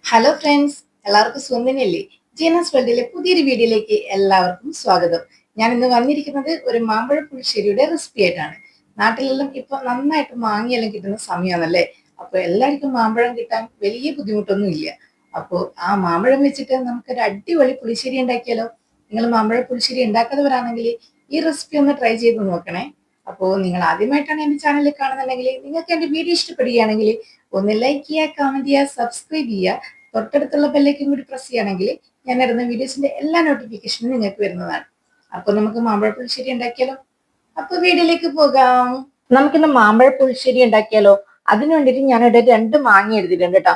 Hello friends, എല്ലാവർക്കും സുന്ദരല്ലേ? Genus വേൾഡിലെ പുതിയൊരു വീഡിയോയിലേക്ക് എല്ലാവർക്കും സ്വാഗതം. ഞാൻ ഇന്ന് വന്നിരിക്കുന്നത് ഒരു മാമ്പഴ പുളിശ്ശേരിയുടെ റെസിപ്പി ആയിട്ടാണ്. നാട്ടിലെല്ലാം ഇപ്പൊ നന്നായിട്ട് മാങ്ങയെല്ലാം കിട്ടുന്ന സമയമാണല്ലേ. അപ്പൊ എല്ലാവർക്കും മാമ്പഴം കിട്ടാൻ വലിയ ബുദ്ധിമുട്ടൊന്നും ഇല്ല. അപ്പോൾ ആ മാമ്പഴം വെച്ചിട്ട് നമുക്കൊരു അടിപൊളി പുളിശ്ശേരി ഉണ്ടാക്കിയാലോ? നിങ്ങൾ മാമ്പഴ പുളിശ്ശേരി ഉണ്ടാക്കാത്തവരാണെങ്കിൽ ഈ റെസിപ്പി ഒന്ന് ട്രൈ ചെയ്ത് നോക്കണേ. അപ്പോൾ നിങ്ങൾ ആദ്യമായിട്ടാണ് എന്റെ ചാനൽ കാണുന്നുണ്ടെങ്കിൽ നിങ്ങൾക്ക് എന്റെ വീഡിയോ ഇഷ്ടപ്പെടുകയാണെങ്കിൽ ഒന്ന് ലൈക്ക് ചെയ്യുക, കമന്റ് ചെയ്യുക, സബ്സ്ക്രൈബ് ചെയ്യുക. തൊട്ടടുത്തുള്ള ബെല്ലൈക്കൻ കൂടി പ്രസ് ചെയ്യുകയാണെങ്കിൽ ഞാൻ ഇടുന്ന വീഡിയോസിന്റെ എല്ലാ നോട്ടിഫിക്കേഷനും നിങ്ങൾക്ക് വരുന്നതാണ്. അപ്പൊ നമുക്ക് മാമ്പഴ പുളിശ്ശേരി ഉണ്ടാക്കിയാലോ? അപ്പൊ വീഡിയോയിലേക്ക് പോകാം. നമുക്കിന്ന് മാമ്പഴ പുളിശ്ശേരി ഉണ്ടാക്കിയാലോ? അതിനു വേണ്ടിയിട്ട് ഞാനിവിടെ 2 മാങ്ങ എടുത്തിട്ടുണ്ട് കേട്ടോ.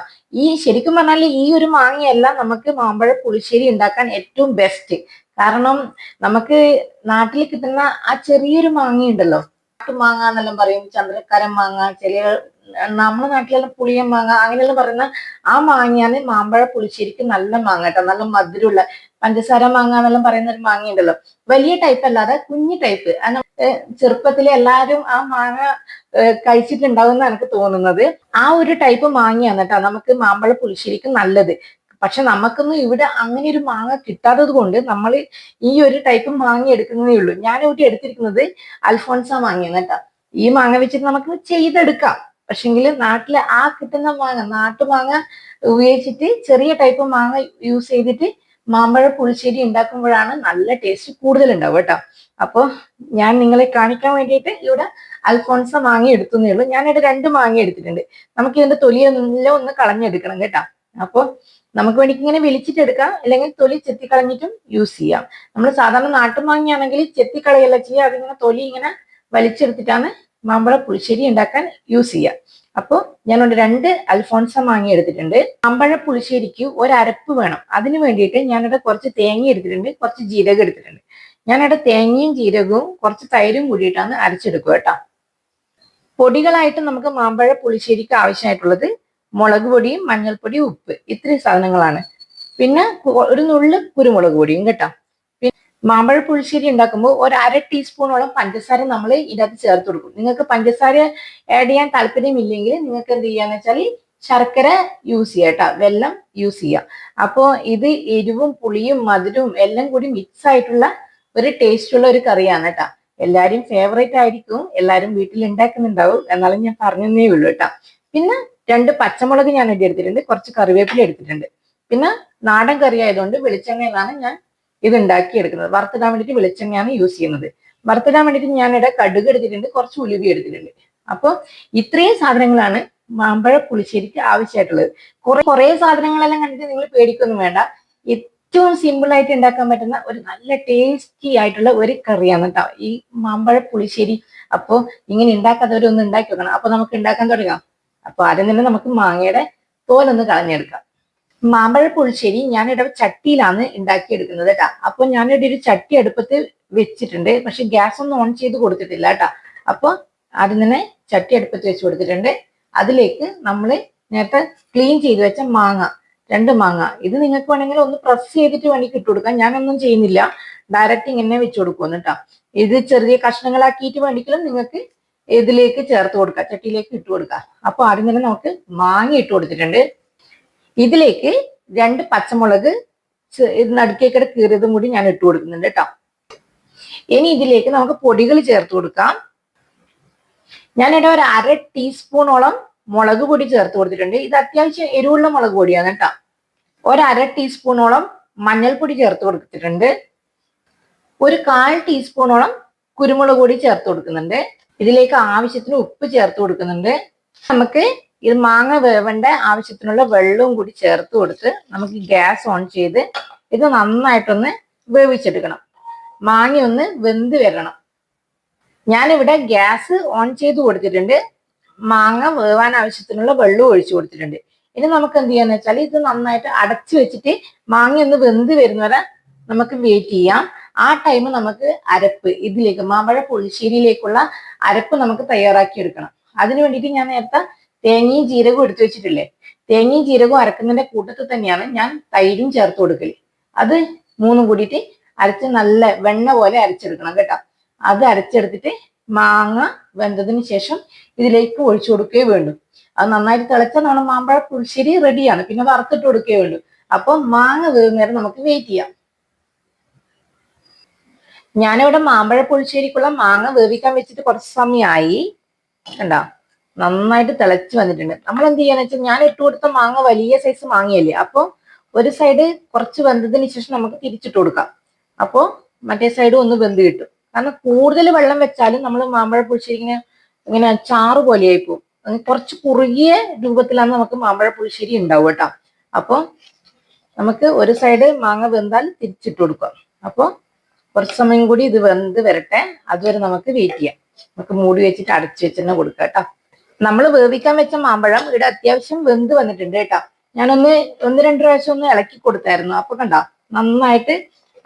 ശരിക്കും പറഞ്ഞാൽ ഈ ഒരു മാങ്ങയല്ല നമുക്ക് മാമ്പഴ പുളിശ്ശേരി ഉണ്ടാക്കാൻ ഏറ്റവും ബെസ്റ്റ്. കാരണം നമുക്ക് നാട്ടിൽ കിട്ടുന്ന ആ ചെറിയൊരു മാങ്ങ ഉണ്ടല്ലോ, മാങ്ങ എന്നെല്ലാം പറയും, ചന്ദ്രക്കരം മാങ്ങ, ചില നമ്മുടെ നാട്ടിലെല്ലാം പുളിയൻ മാങ്ങ അങ്ങനെയെല്ലാം പറയുന്ന ആ മാങ്ങയാണ് മാമ്പഴ പുളിശ്ശേരിക്ക് നല്ല മാങ്ങ കേട്ടോ. നല്ല മധുരമുള്ള പഞ്ചസാര മാങ്ങ എന്നെല്ലാം പറയുന്ന ഒരു മാങ്ങ ഉണ്ടല്ലോ, വലിയ ടൈപ്പ് അല്ലാതെ കുഞ്ഞു ടൈപ്പ്. ചെറുപ്പത്തിലെ എല്ലാരും ആ മാങ്ങ കഴിച്ചിട്ടുണ്ടാവും എനിക്ക് തോന്നുന്നത്. ആ ഒരു ടൈപ്പ് മാങ്ങയാണ് കേട്ടോ നമുക്ക് മാമ്പഴ പുളിശ്ശേരിക്ക് നല്ലത്. പക്ഷെ നമുക്കൊന്നും ഇവിടെ അങ്ങനെ ഒരു മാങ്ങ കിട്ടാത്തത് കൊണ്ട് നമ്മൾ ഈ ഒരു ടൈപ്പ് മാങ്ങ എടുക്കുന്നതേ ഉള്ളൂ. ഞാൻ ഇവിടെ എടുത്തിരിക്കുന്നത് അൽഫോൺസ മാങ്ങയാണ് കേട്ടോ. ഈ മാങ്ങ വെച്ചിട്ട് നമുക്ക് ചെയ്തെടുക്കാം. പക്ഷെങ്കിൽ നാട്ടിലെ ആ കിട്ടുന്ന മാങ്ങ, നാട്ടുമാങ്ങ ഉപയോഗിച്ചിട്ട് ചെറിയ ടൈപ്പ് മാങ്ങ യൂസ് ചെയ്തിട്ട് മാമ്പഴ പുളിശ്ശേരി ഉണ്ടാക്കുമ്പോഴാണ് നല്ല ടേസ്റ്റ് കൂടുതൽ ഉണ്ടാവും കേട്ടോ. അപ്പോൾ ഞാൻ നിങ്ങളെ കാണിക്കാൻ വേണ്ടിയിട്ട് ഇവിടെ അൽഫോൺസ മാങ്ങ എടുത്തുന്നേ ഉള്ളൂ. ഞാനിവിടെ 2 മാങ്ങ എടുത്തിട്ടുണ്ട്. നമുക്ക് ഇതിന്റെ തൊലിയെല്ലാം ഒന്ന് കളഞ്ഞെടുക്കണം കേട്ടോ. അപ്പോൾ നമുക്ക് വേണ്ടി ഇങ്ങനെ വെളിച്ചിട്ട് എടുക്കാം, അല്ലെങ്കിൽ തൊലി ചെത്തിക്കളഞ്ഞിട്ടും യൂസ് ചെയ്യാം. നമ്മൾ സാധാരണ നാട്ടുമാങ്ങയാണെങ്കിൽ ചെത്തിക്കളയല്ല ചെയ്യുക, അതിങ്ങനെ തൊലി ഇങ്ങനെ വലിച്ചെടുത്തിട്ടാണ് മാമ്പഴ പുളിശ്ശേരി ഉണ്ടാക്കാൻ യൂസ് ചെയ്യാം. അപ്പോൾ ഞാനൊരു 2 അൽഫോൺസ മാങ്ങ എടുത്തിട്ടുണ്ട്. മാമ്പഴ പുളിശ്ശേരിക്ക് ഒരു അരപ്പ് വേണം. അതിന് വേണ്ടിയിട്ട് ഞാനിവിടെ കുറച്ച് തേങ്ങ എടുത്തിട്ടുണ്ട്, കുറച്ച് ജീരകം എടുത്തിട്ടുണ്ട്. ഞാനിവിടെ തേങ്ങയും ജീരകവും കുറച്ച് തൈരും കൂടിയിട്ടാണ് അരച്ചെടുക്കുക കേട്ടോ. പൊടികളായിട്ട് നമുക്ക് മാമ്പഴ പുളിശ്ശേരിക്ക് ആവശ്യമായിട്ടുള്ളത് മുളക് പൊടിയും മഞ്ഞൾപ്പൊടിയും ഉപ്പ്, ഇത്രയും സാധനങ്ങളാണ്. പിന്നെ ഒരു നുള്ളു കുരുമുളക് പൊടിയും കേട്ടോ. മാമ്പഴ പുളിശ്ശേരി ഉണ്ടാക്കുമ്പോൾ ഒരു 1/2 ടീസ്പൂണോളം പഞ്ചസാര നമ്മൾ ഇതിനകത്ത് ചേർത്ത് കൊടുക്കും. നിങ്ങൾക്ക് പഞ്ചസാര ആഡ് ചെയ്യാൻ താല്പര്യമില്ലെങ്കിൽ നിങ്ങൾക്ക് എന്ത് ചെയ്യാന്ന് വെച്ചാൽ ശർക്കര യൂസ് ചെയ്യാം കേട്ടോ, വെല്ലം യൂസ് ചെയ്യാം. അപ്പോൾ ഇത് എരിവും പുളിയും മധുരവും എല്ലാം കൂടി മിക്സ് ആയിട്ടുള്ള ഒരു ടേസ്റ്റ് ഉള്ള ഒരു കറിയാണ് കേട്ടോ. എല്ലാവരും ഫേവറേറ്റ് ആയിരിക്കും, എല്ലാവരും വീട്ടിൽ ഉണ്ടാക്കുന്നുണ്ടാവും, എന്നാലും ഞാൻ പറഞ്ഞതേ ഉള്ളൂ കേട്ടോ. പിന്നെ 2 പച്ചമുളക് ഞാൻ എടുത്തിട്ടുണ്ട്, കുറച്ച് കറിവേപ്പില എടുത്തിട്ടുണ്ട്. പിന്നെ നാടൻ കറി ആയതുകൊണ്ട് വെളിച്ചെണ്ണയിലാണ് ഞാൻ ഇത് ഉണ്ടാക്കിയെടുക്കുന്നത്. വറുത്തിടാൻ വേണ്ടിയിട്ട് വെളിച്ചെണ്ണയാണ് യൂസ് ചെയ്യുന്നത്. വറുത്തിടാൻ വേണ്ടിയിട്ട് ഞാനിവിടെ കടുക് എടുത്തിട്ടുണ്ട്, കുറച്ച് ഉലുവി എടുത്തിട്ടുണ്ട്. അപ്പോൾ ഇത്രയും സാധനങ്ങളാണ് മാമ്പഴ പുളിശ്ശേരിക്ക് ആവശ്യമായിട്ടുള്ളത്. കുറെ സാധനങ്ങളെല്ലാം കണ്ടിട്ട് നിങ്ങൾ പേടിക്കൊന്നും വേണ്ട. ഏറ്റവും സിമ്പിൾ ആയിട്ട് ഉണ്ടാക്കാൻ പറ്റുന്ന ഒരു നല്ല ടേസ്റ്റി ആയിട്ടുള്ള ഒരു കറിയാണ് കേട്ടോ ഈ മാമ്പഴ പുളിശ്ശേരി. അപ്പോൾ ഇങ്ങനെ ഉണ്ടാക്കാത്തവരൊന്ന് ഉണ്ടാക്കി വെക്കണം. അപ്പൊ നമുക്ക് ഉണ്ടാക്കാൻ തുടങ്ങാം. അപ്പൊ ആദ്യം തന്നെ നമുക്ക് മാങ്ങയുടെ തോലൊന്ന് കളഞ്ഞെടുക്കാം. മാമ്പഴ പുളിശ്ശേരി ഞാനിവിടെ ചട്ടിയിലാണ് ഉണ്ടാക്കിയെടുക്കുന്നത് കേട്ടോ. അപ്പൊ ഞാനിവിടെ ഒരു ചട്ടി അടുപ്പത്ത് വെച്ചിട്ടുണ്ട്, പക്ഷെ ഗ്യാസ് ഒന്നും ഓൺ ചെയ്ത് കൊടുത്തിട്ടില്ല കേട്ടോ. അപ്പൊ ആദ്യം തന്നെ ചട്ടി അടുപ്പത്ത് വെച്ച് കൊടുത്തിട്ടുണ്ട്. അതിലേക്ക് നമ്മൾ നേരത്തെ ക്ലീൻ ചെയ്ത് വെച്ച മാങ്ങ, 2 മാങ്ങ, ഇത് നിങ്ങൾക്ക് വേണമെങ്കിൽ ഒന്ന് പ്രസ് ചെയ്തിട്ട് വേണമെങ്കിൽ ഇട്ട് കൊടുക്കാം. ഞാനൊന്നും ചെയ്യുന്നില്ല, ഡയറക്റ്റ് ഇങ്ങനെ വെച്ച് കൊടുക്കുമെന്ന് കേട്ടോ. ഇത് ചെറിയ കഷ്ണങ്ങളാക്കിയിട്ട് വേണമെങ്കിലും നിങ്ങൾക്ക് ഇതിലേക്ക് ചേർത്ത് കൊടുക്കാം, ചട്ടിയിലേക്ക് ഇട്ട് കൊടുക്കാം. അപ്പൊ ആദ്യം തന്നെ നമുക്ക് മാങ്ങ ഇട്ട് കൊടുത്തിട്ടുണ്ട്. ഇതിലേക്ക് 2 പച്ചമുളക് നടുക്കേക്കട കീറിയതും കൂടി ഞാൻ ഇട്ട് കൊടുക്കുന്നുണ്ട് കേട്ടോ. ഇനി ഇതിലേക്ക് നമുക്ക് പൊടികൾ ചേർത്ത് കൊടുക്കാം. ഞാനിവിടെ ഒരു 1/2 ടീസ്പൂണോളം മുളക് പൊടി ചേർത്ത് കൊടുത്തിട്ടുണ്ട്. ഇത് അത്യാവശ്യം എരിവുള്ള മുളക് പൊടിയാണ് കേട്ടോ. ഒരു 1/2 ടീസ്പൂണോളം മഞ്ഞൾപ്പൊടി ചേർത്ത് കൊടുത്തിട്ടുണ്ട്. ഒരു 1/4 ടീസ്പൂണോളം കുരുമുളക് പൊടി ചേർത്ത് കൊടുക്കുന്നുണ്ട്. ഇതിലേക്ക് ആവശ്യത്തിന് ഉപ്പ് ചേർത്ത് കൊടുക്കുന്നുണ്ട്. നമുക്ക് ഇത് മാങ്ങ വേവേണ്ട ആവശ്യത്തിനുള്ള വെള്ളവും കൂടി ചേർത്ത് കൊടുത്ത് നമുക്ക് ഗ്യാസ് ഓൺ ചെയ്ത് ഇത് നന്നായിട്ടൊന്ന് വേവിച്ചെടുക്കണം. മാങ്ങ ഒന്ന് വെന്ത് വരണം. ഞാനിവിടെ ഗ്യാസ് ഓൺ ചെയ്ത് കൊടുത്തിട്ടുണ്ട്. മാങ്ങ വേവാൻ ആവശ്യത്തിനുള്ള വെള്ളം ഒഴിച്ചു കൊടുത്തിട്ടുണ്ട്. ഇനി നമുക്ക് എന്ത് ചെയ്യാന്ന് വെച്ചാൽ ഇത് നന്നായിട്ട് അടച്ചു വെച്ചിട്ട് മാങ്ങ ഒന്ന് വെന്ത് വരുന്നവരെ നമുക്ക് വെയിറ്റ് ചെയ്യാം. ആ ടൈം നമുക്ക് അരപ്പ്, ഇതിലേക്ക് മാമ്പഴ പുളിശ്ശേരിയിലേക്കുള്ള അരപ്പ് നമുക്ക് തയ്യാറാക്കി എടുക്കണം. അതിനു വേണ്ടിയിട്ട് ഞാൻ നേരത്തെ തേങ്ങയും ജീരകവും എടുത്തു വെച്ചിട്ടില്ലേ, തേങ്ങയും ജീരകവും അരക്കുന്നതിന്റെ കൂട്ടത്തിൽ തന്നെയാണ് ഞാൻ തൈരും ചേർത്ത് കൊടുക്കല്. അത് 3 കൂടിയിട്ട് അരച്ച് നല്ല വെണ്ണ പോലെ അരച്ചെടുക്കണം കേട്ടോ. അത് അരച്ചെടുത്തിട്ട് മാങ്ങ വെന്തതിന് ശേഷം ഇതിലേക്ക് ഒഴിച്ചു കൊടുക്കുകയേ വേണ്ടു. അത് നന്നായിട്ട് തിളച്ചാൽ നമ്മുടെ മാമ്പഴ പുളിശ്ശേരി റെഡിയാണ്. പിന്നെ വറുത്തിട്ട് കൊടുക്കുകയേ ഉള്ളൂ. അപ്പൊ മാങ്ങ വേവുന്നേരം നമുക്ക് വെയിറ്റ് ചെയ്യാം. ഞാനിവിടെ മാമ്പഴ പുളിശ്ശേരിക്കുള്ള മാങ്ങ വേവിക്കാൻ വെച്ചിട്ട് കുറച്ച് സമയമായി. കണ്ടോ, നന്നായിട്ട് തിളച്ച് വന്നിട്ടുണ്ട്. നമ്മൾ എന്ത് ചെയ്യാന്ന് വെച്ചാൽ, ഞാൻ ഇട്ട് കൊടുത്ത മാങ്ങ വലിയ സൈസ് മാങ്ങയല്ലേ, അപ്പൊ ഒരു സൈഡ് കുറച്ച് വെന്തതിന് ശേഷം നമുക്ക് തിരിച്ചിട്ട് കൊടുക്കാം. അപ്പോൾ മറ്റേ സൈഡ് ഒന്ന് വെന്ത് കിട്ടും. കാരണം കൂടുതൽ വെള്ളം വെച്ചാലും നമ്മൾ മാമ്പഴ പുളിശ്ശേരി ഇങ്ങനെ ചാറ് പോലെയായി പോകും. കുറച്ച് കുറുകിയ രൂപത്തിലാണ് നമുക്ക് മാമ്പഴ പുളിശ്ശേരി ഉണ്ടാവും കേട്ടോ. അപ്പോൾ നമുക്ക് ഒരു സൈഡ് മാങ്ങ വെന്താൽ തിരിച്ചിട്ട് കൊടുക്കാം. അപ്പോൾ കുറച്ച് സമയം കൂടി ഇത് വെന്ത് വരട്ടെ. അതുവരെ നമുക്ക് വെയിറ്റ് ചെയ്യാം. നമുക്ക് മൂടി വെച്ചിട്ട് അടച്ചു വെച്ച് തന്നെ കൊടുക്കാം കേട്ടോ. നമ്മൾ വേവിക്കാൻ വെച്ച മാമ്പഴം ഇവിടെ അത്യാവശ്യം വെന്ത് വന്നിട്ടുണ്ട് കേട്ടോ. ഞാനൊന്ന് രണ്ട് പ്രാവശ്യം ഒന്ന് ഇളക്കി കൊടുത്തായിരുന്നു. അപ്പൊ കണ്ടോ, നന്നായിട്ട്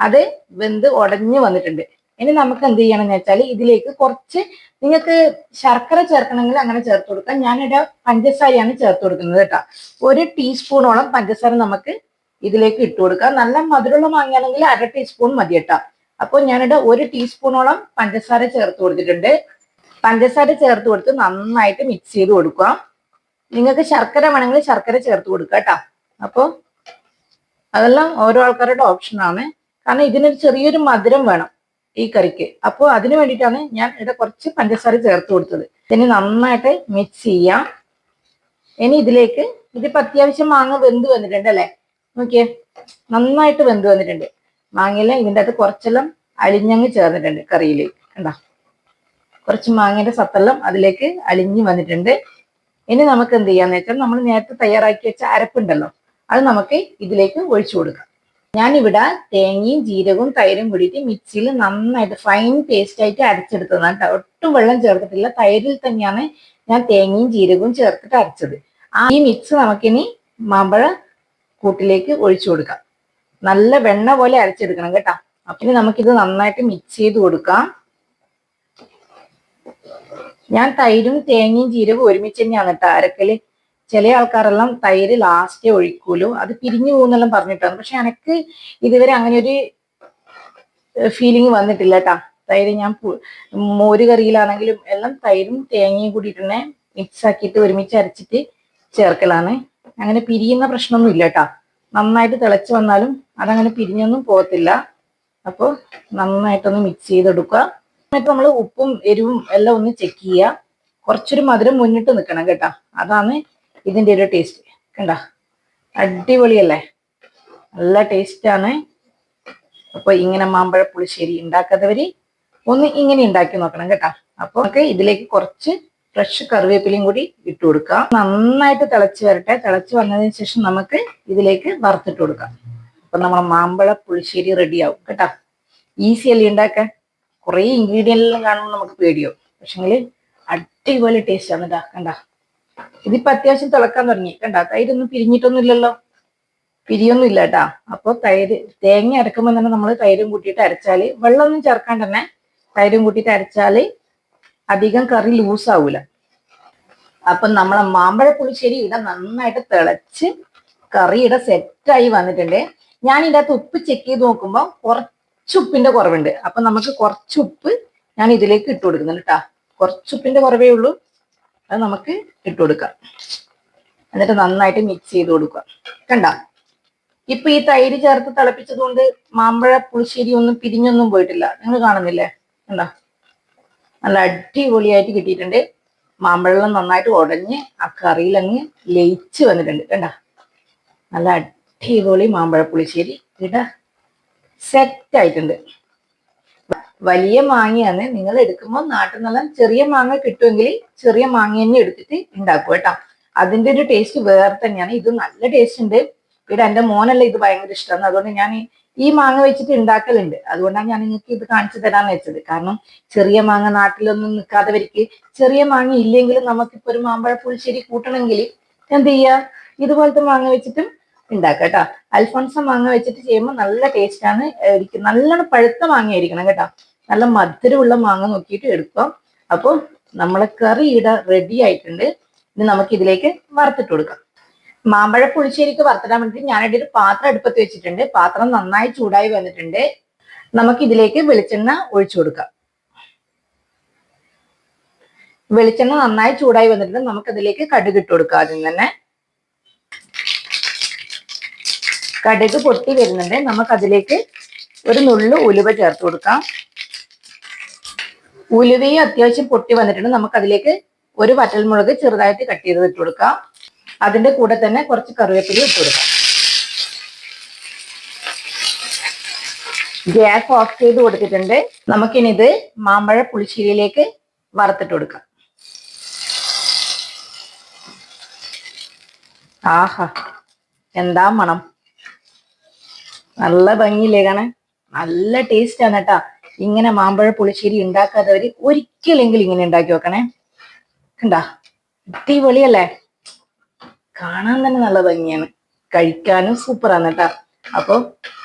അത് വെന്ത് ഉടഞ്ഞു വന്നിട്ടുണ്ട്. ഇനി നമുക്ക് എന്ത് ചെയ്യണമെന്ന് വെച്ചാൽ, ഇതിലേക്ക് കുറച്ച് നിങ്ങൾക്ക് ശർക്കര ചേർക്കണമെങ്കിൽ അങ്ങനെ ചേർത്ത് കൊടുക്കാം. ഞാനിവിടെ പഞ്ചസാരയാണ് ചേർത്ത് കൊടുക്കുന്നത് കേട്ടോ. 1 ടീസ്പൂണോളം പഞ്ചസാര നമുക്ക് ഇതിലേക്ക് ഇട്ട് കൊടുക്കാം. നല്ല മധുരമുള്ള മാങ്ങയാണെങ്കിൽ 1/2 ടീസ്പൂൺ മതി കേട്ടോ. അപ്പോൾ ഞാനിവിടെ 1 ടീസ്പൂണോളം പഞ്ചസാര ചേർത്ത് കൊടുത്തിട്ടുണ്ട്. പഞ്ചസാര ചേർത്ത് കൊടുത്ത് നന്നായിട്ട് മിക്സ് ചെയ്ത് കൊടുക്കുക. നിങ്ങൾക്ക് ശർക്കര വേണമെങ്കിൽ ശർക്കര ചേർത്ത് കൊടുക്കുക കേട്ടോ. അപ്പോൾ അതെല്ലാം ഓരോ ആൾക്കാരുടെ ഓപ്ഷനാണ്. കാരണം ഇതിനൊരു ചെറിയൊരു മധുരം വേണം ഈ കറിക്ക്. അപ്പോൾ അതിന് വേണ്ടിയിട്ടാണ് ഞാൻ ഇവിടെ കുറച്ച് പഞ്ചസാര ചേർത്ത് കൊടുത്തത്. ഇനി നന്നായിട്ട് മിക്സ് ചെയ്യാം. ഇനി ഇതിലേക്ക് ഇതിപ്പോ അത്യാവശ്യം മാങ്ങ വെന്ത് വന്നിട്ടുണ്ട് അല്ലെ, നോക്കിയേ, നന്നായിട്ട് വെന്ത് വന്നിട്ടുണ്ട്. മാങ്ങയില ഇതിൻ്റെ അകത്ത് കുറച്ചെല്ലാം അലിഞ്ഞങ്ങ് ചേർന്നിട്ടുണ്ട് കറിയിലേക്ക്. കണ്ടോ, കുറച്ച് മാങ്ങയുടെ സത്തെല്ലാം അതിലേക്ക് അലിഞ്ഞ് വന്നിട്ടുണ്ട്. ഇനി നമുക്ക് എന്ത് ചെയ്യാന്ന് വെച്ചാൽ, നമ്മൾ നേരത്തെ തയ്യാറാക്കി വെച്ച അരപ്പുണ്ടല്ലോ, അത് നമുക്ക് ഇതിലേക്ക് ഒഴിച്ചു കൊടുക്കാം. ഞാനിവിടെ തേങ്ങയും ജീരകവും തൈരും കൂടിയിട്ട് മിക്സിയിൽ നന്നായിട്ട് ഫൈൻ പേസ്റ്റ് ആയിട്ട് അരച്ചെടുത്തതാണ് കേട്ടോ. ഒട്ടും വെള്ളം ചേർത്തിട്ടില്ല. തൈരിൽ തന്നെയാണ് ഞാൻ തേങ്ങയും ജീരകവും ചേർത്തിട്ട് അരച്ചത്. ഈ മിക്സ് നമുക്കിനി മാമ്പഴ കൂട്ടിലേക്ക് ഒഴിച്ചു കൊടുക്കാം. നല്ല വെണ്ണ പോലെ അരച്ചെടുക്കണം കേട്ടോ. അപ്പൊ ഇനി നമുക്കിത് നന്നായിട്ട് മിക്സ് ചെയ്ത് കൊടുക്കാം. ഞാൻ തൈരും തേങ്ങയും ജീരകവും ഒരുമിച്ച് തന്നെയാണ് കേട്ടോ അരക്കല്. ചില ആൾക്കാരെല്ലാം തൈര് ലാസ്റ്റേ ഒഴിക്കൂലോ, അത് പിരിഞ്ഞു പോകുന്നെല്ലാം പറഞ്ഞിട്ടാണ്. പക്ഷെ എനിക്ക് ഇതുവരെ അങ്ങനെ ഒരു ഫീലിംഗ് വന്നിട്ടില്ല കേട്ടാ. തൈര് ഞാൻ മോര് കറിയിലാണെങ്കിലും എല്ലാം തൈരും തേങ്ങയും കൂടിയിട്ട് തന്നെ മിക്സ് ആക്കിയിട്ട് ഒരുമിച്ച് അരച്ചിട്ട് ചേർക്കലാണ്. അങ്ങനെ പിരിയുന്ന പ്രശ്നമൊന്നും ഇല്ല കേട്ടാ. നന്നായിട്ട് തിളച്ച് വന്നാലും അതങ്ങനെ പിരിഞ്ഞൊന്നും പോകത്തില്ല. അപ്പോൾ നന്നായിട്ടൊന്ന് മിക്സ് ചെയ്തെടുക്കുക. എന്നിട്ട് നമ്മൾ ഉപ്പും എരിവും എല്ലാം ഒന്ന് ചെക്ക് ചെയ്യുക. കുറച്ചൊരു മധുരം മുന്നിട്ട് നിൽക്കണം കേട്ടോ. അതാണ് ഇതിൻ്റെ ഒരു ടേസ്റ്റ്. കണ്ട, അടിപൊളിയല്ലേ, നല്ല ടേസ്റ്റാണ്. അപ്പോൾ ഇങ്ങനെ മാമ്പഴ പുളിശ്ശേരി ഉണ്ടാക്കാത്തവര് ഒന്ന് ഇങ്ങനെ ഉണ്ടാക്കി നോക്കണം കേട്ടോ. അപ്പോൾ നമുക്ക് ഇതിലേക്ക് കുറച്ച് ഫ്രഷ് കറിവേപ്പിലയും കൂടി ഇട്ട് കൊടുക്കാം. നന്നായിട്ട് തിളച്ച് വരട്ടെ. തിളച്ച് വന്നതിന് ശേഷം നമുക്ക് ഇതിലേക്ക് വറുത്തിട്ട് കൊടുക്കാം. അപ്പൊ നമ്മളെ മാമ്പഴ പുളിശ്ശേരി റെഡിയാവും കേട്ടോ. ഈസി അല്ലേ ഉണ്ടാക്കാൻ. കുറേ ഇൻഗ്രീഡിയൻ്റ് എല്ലാം കാണുമ്പോൾ നമുക്ക് പേടിയോ, പക്ഷെങ്കിൽ അടിപൊളി ടേസ്റ്റ് ആണ്. ഇതാ കണ്ട, ഇതിപ്പോ അത്യാവശ്യം തിളക്കാൻ തുടങ്ങി. കണ്ട, തൈരൊന്നും പിരിഞ്ഞിട്ടൊന്നും ഇല്ലല്ലോ, പിരിയൊന്നും ഇല്ല കേട്ടാ. അപ്പോൾ തേങ്ങ അരക്കുമ്പോൾ തന്നെ നമ്മൾ തൈരും കൂട്ടിയിട്ട് അരച്ചാല്, വെള്ളമൊന്നും ചേർക്കാണ്ട് തന്നെ തൈരും കൂട്ടിയിട്ട് അരച്ചാല് അധികം കറി ലൂസാവൂല. അപ്പൊ നമ്മളെ മാമ്പഴ പുളിശ്ശേരി ഇവിടെ നന്നായിട്ട് തിളച്ച് കറിയുടെ സെറ്റായി വന്നിട്ടുണ്ട്. ഞാൻ ഇതിൻ്റെ അകത്ത് ഉപ്പ് ചെക്ക് ചെയ്ത് നോക്കുമ്പോൾ കുറച്ച് ഉപ്പിന്റെ കുറവുണ്ട്. അപ്പൊ നമുക്ക് കുറച്ച് ഉപ്പ് ഞാൻ ഇതിലേക്ക് ഇട്ട് കൊടുക്കുന്നുണ്ട് കേട്ടാ. കുറച്ച് ഉപ്പിന്റെ കുറവേ ഉള്ളൂ, അത് നമുക്ക് ഇട്ട് കൊടുക്കാം. എന്നിട്ട് നന്നായിട്ട് മിക്സ് ചെയ്ത് കൊടുക്കുക. കണ്ട, ഇപ്പൊ ഈ തൈര് ചേർത്ത് തിളപ്പിച്ചത് കൊണ്ട് മാമ്പഴ പുളിശ്ശേരി ഒന്നും പിരിഞ്ഞൊന്നും പോയിട്ടില്ല. നിങ്ങൾ കാണുന്നില്ലേ? കണ്ട, നല്ല അടിപൊളിയായിട്ട് കിട്ടിയിട്ടുണ്ട്. മാമ്പഴം നന്നായിട്ട് ഉടഞ്ഞ് ആ കറിയിലങ്ങ് ലയിച്ച് വന്നിട്ടുണ്ട്. കണ്ട, നല്ല അടിപൊളി മാമ്പഴ പുളിശ്ശേരി ഇവിടെ സെറ്റ് ആയിട്ടുണ്ട്. വലിയ മാങ്ങയാണ്. നിങ്ങൾ എടുക്കുമ്പോൾ നാട്ടിൽ നിന്നെല്ലാം ചെറിയ മാങ്ങ കിട്ടുമെങ്കിൽ ചെറിയ മാങ്ങ തന്നെ എടുത്തിട്ട് ഉണ്ടാക്കും കേട്ടോ. അതിന്റെ ഒരു ടേസ്റ്റ് വേറെ തന്നെയാണ്. ഇത് നല്ല ടേസ്റ്റ് ഉണ്ട്. ഇവിടെ എൻ്റെ മോനല്ല ഇത് ഭയങ്കര ഇഷ്ടമാണ്. അതുകൊണ്ട് ഞാൻ ഈ മാങ്ങ വെച്ചിട്ട് ഉണ്ടാക്കലുണ്ട്. അതുകൊണ്ടാണ് ഞാൻ നിങ്ങൾക്ക് ഇത് കാണിച്ചു തരാന്ന് വെച്ചത്. കാരണം ചെറിയ മാങ്ങ നാട്ടിലൊന്നും നിൽക്കാത്തവർക്ക്, ചെറിയ മാങ്ങ ഇല്ലെങ്കിലും നമുക്കിപ്പോ ഒരു മാമ്പഴ പുളിശ്ശേരി കൂട്ടണമെങ്കിൽ എന്ത് ചെയ്യുക, ഇതുപോലത്തെ മാങ്ങ വെച്ചിട്ടും ഉണ്ടാക്കാം കേട്ടോ. അൽഫോൺസ മാങ്ങ വെച്ചിട്ട് ചെയ്യുമ്പോൾ നല്ല ടേസ്റ്റ് ആണ്. നല്ലോണം പഴുത്ത മാങ്ങ ആയിരിക്കണം കേട്ടോ. നല്ല മധുരമുള്ള മാങ്ങ നോക്കിയിട്ട് എടുക്കാം. അപ്പോൾ നമ്മളെ കറി ഇവിടെ റെഡി ആയിട്ടുണ്ട്. ഇനി നമുക്ക് ഇതിലേക്ക് വറുത്തിട്ട് കൊടുക്കാം. മാമ്പഴ പുളിശ്ശേരിക്ക് വറുത്തിടാൻ വേണ്ടിയിട്ട് ഞാനിവിടെ ഒരു പാത്രം അടുപ്പത്ത് വെച്ചിട്ടുണ്ട്. പാത്രം നന്നായി ചൂടായി വന്നിട്ടുണ്ട്. നമുക്ക് ഇതിലേക്ക് വെളിച്ചെണ്ണ ഒഴിച്ചു കൊടുക്കാം. വെളിച്ചെണ്ണ നന്നായി ചൂടായി വന്നിട്ട് നമുക്കതിലേക്ക് കടുക് ഇട്ട് കൊടുക്കാം. ആദ്യം തന്നെ കടുക് പൊട്ടി വരുന്നുണ്ട്. നമുക്കതിലേക്ക് ഒരു നുള്ളു ഉലുവ ചേർത്ത് കൊടുക്കാം. ഉലുവയും അത്യാവശ്യം പൊട്ടി വന്നിട്ടുണ്ട്. നമുക്കതിലേക്ക് ഒരു വറ്റൽമുളക് ചെറുതായിട്ട് കട്ട് ചെയ്ത് ഇട്ട് കൊടുക്കാം. അതിന്റെ കൂടെ തന്നെ കുറച്ച് കറിവേപ്പില ഇട്ട് കൊടുക്കാം. ഗ്യാസ് ഓഫ് ചെയ്ത് കൊടുത്തിട്ടുണ്ട്. നമുക്കിനി ഇത് മാമ്പഴ പുളിശ്ശേരിയിലേക്ക് വറുത്തിട്ട് കൊടുക്കാം. ആഹാ, എന്താ മണം! നല്ല ഭംഗിയില്ലേ കാണാൻ? നല്ല ടേസ്റ്റ് ആണ് കേട്ടാ. ഇങ്ങനെ മാമ്പഴ പുളിശ്ശേരി ഉണ്ടാക്കാത്തവര് ഒരിക്കലെങ്കിലും ഇങ്ങനെ ഉണ്ടാക്കി വെക്കണേ. കണ്ടാ, അടിപൊളിയല്ലേ? കാണാൻ തന്നെ നല്ല ഭംഗിയാണ്, കഴിക്കാനും സൂപ്പറാണ് കേട്ടാ. അപ്പൊ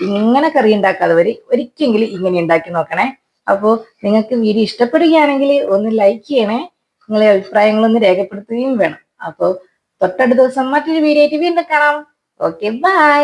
ഇങ്ങനെ കറി ഉണ്ടാക്കാത്തവര് ഒരിക്കലെങ്കിലും ഇങ്ങനെ ഉണ്ടാക്കി നോക്കണേ. അപ്പോ നിങ്ങൾക്ക് വീഡിയോ ഇഷ്ടപ്പെടുകയാണെങ്കിൽ ഒന്ന് ലൈക്ക് ചെയ്യണേ. നിങ്ങളെ അഭിപ്രായങ്ങളൊന്ന് രേഖപ്പെടുത്തുകയും വേണം. അപ്പൊ തൊട്ടടുത്ത ദിവസം മറ്റൊരു വീഡിയോ ആയിട്ട് വീണ്ടും കാണാം. Okay, by.